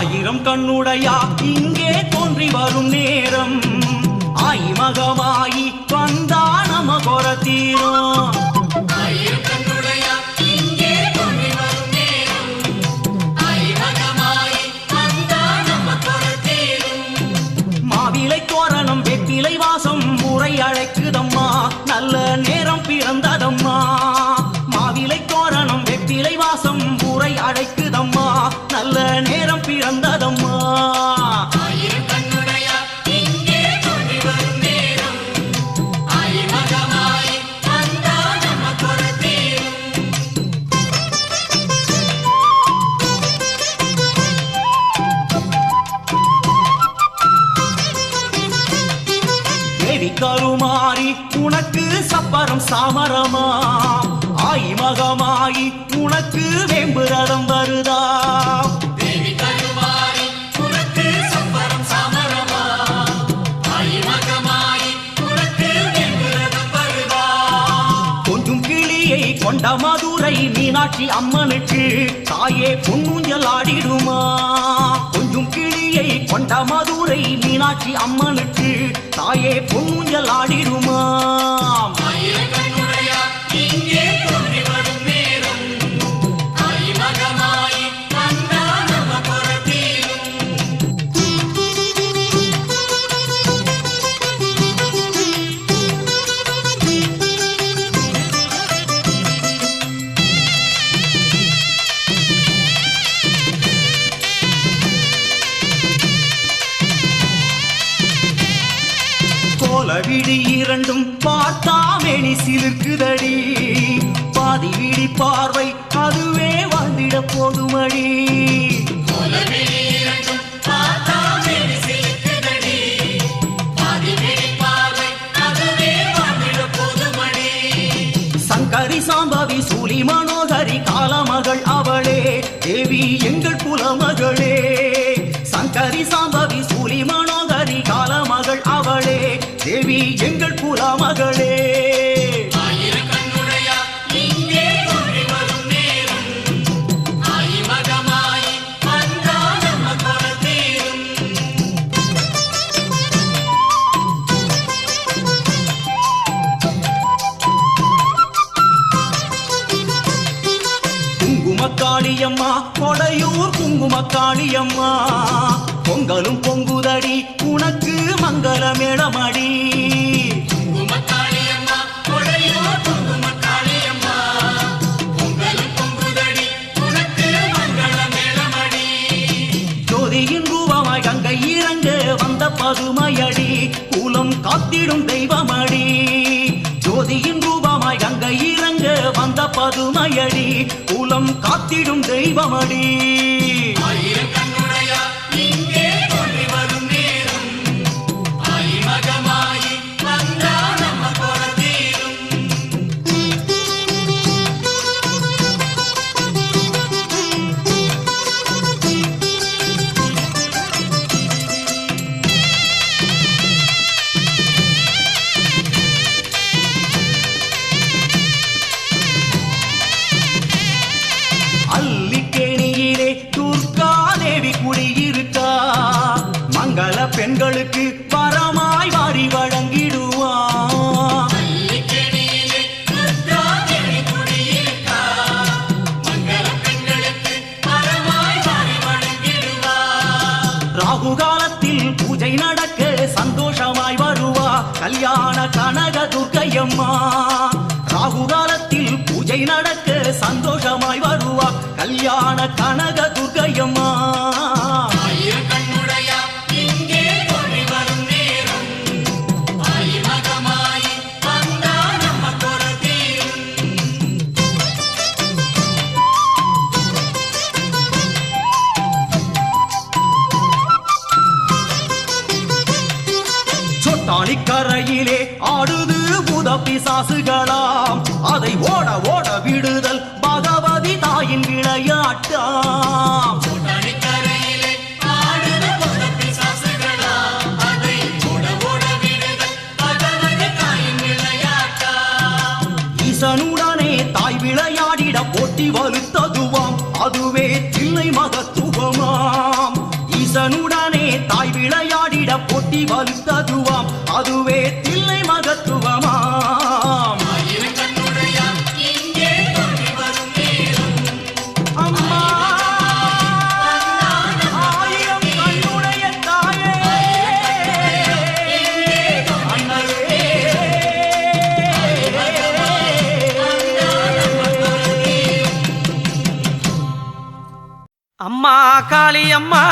ஆயிரம் கண்ணுடையா இங்கே தோன்றி வரும் நேரம் ஆய்மகமாயி வந்தா நம கொர தீரும். மாவிலை தோரணம் வெற்றிலை வாசம் முறை அழைக்குதம்மா நல்ல நேரம் பிறந்ததம்மா. மாவிலை தோரணம் வெற்றிலை வாசம் முறை அழைக்குதம்மா நல்ல நேரம் பிறந்ததம்மா. கருமாறி உனக்கு சப்பரம் சாமரமா ஆய்மகமாயி உனக்கு வேம்புரதம் வருதா. தேவி கருமாறி உனக்கு சப்பரம் சாமரமா ஆய்மகமாயி உனக்கு வேம்புரதம் வருதா. கொஞ்சம் கிளியை கொண்ட மதுரை மீனாட்சி அம்மனுக்கு தாயே பொன்னூஞ்சல் ஆடிடுமா. கொஞ்சம் கிளியை கொண்ட மதுரை மீனாட்சி அம்மனுக்கு தாயே பொன்னூஞ்சல் ஆடிடுமா. விழி இரண்டும் பார்த்தாமேனி சிலிர்க்குதடி பாதி விழி பார்வை அதுவே வாழ்ந்திட போதுமடி. சங்கரி சாம்பவி சூலி மனோகரி காலமகள் அவளே தேவி எங்கள் குலமகளே. சங்கரி சாம்பவி சூலி மனோகரி காலமகள் அவளே தேவி எங்கள் குலமகளே. குங்குமக்காளியம்மா கொடையூர் குங்குமக்காளியம்மா பொங்கலும் பொங்குதடி உனக்கு மங்கள மேளமடி. ஜோதியின் ரூபமாய் கங்கை இறங்க வந்த பதுமையடி குலம் காத்திடும் தெய்வமடி. ஜோதியின் ரூபமாய் கங்கை இறங்க வந்த பதுமையடி குலம் காத்திடும் தெய்வமடி. பெண்களுக்கு வரமாய் வாரி வழங்கிடுவா. ராகு காலத்தில் பூஜை நடக்க சந்தோஷமாய் வருவா கல்யாண கனக துர்க்கையம்மா. ராகு காலத்தில் பூஜை நடக்க சந்தோஷமாய் வருவா கல்யாண கனக துர்க்கையம்மா. கரையிலே ஆடுது புத பிசாசுகளாம் அதை ஓட ஓட விடுதல் பகவதி தாயின் விளையாட்டாம். ஈசனுடனே தாய் விளையாடிட போட்டி வலுத்ததுவாம் அதுவே தில்லை மகத்துவமாம். அம்மா காளி அம்மா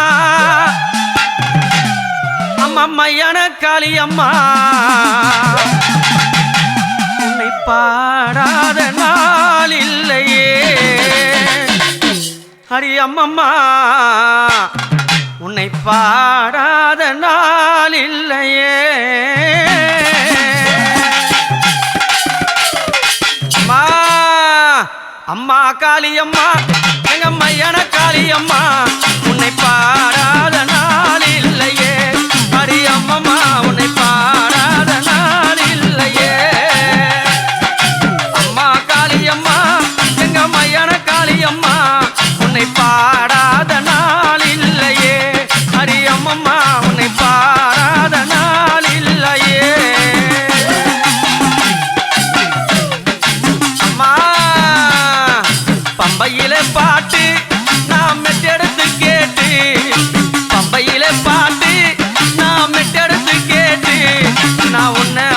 அம்மையான காளி அம்மா உன்னை பாடாத நாள் இல்லையே ஹரி அம்மம்மா உன்னை பாடாத நாள் இல்லையே அம்மா அம்மா காளியம்மா எங்க மையான காளியம்மா உன்னை பாடாத நாள் இல்லையே ஹரி அம்மம்மா உன்னை பாடாத நாள் இல்லையே அம்மா காளியம்மா எங்க மையான காளியம்மா உன்னை பாடாத நாள் இல்லையே ஹரி அம்மம்மா உன்னை பாடாத நாள் இல்லையே அம்மா பம்பையிலே பாட்டு நான் மெட்டெடுத்து கேட்டு பம்பையிலே பாட்டு நான் மெட்டெடுத்து கேட்டு நான் உன்னை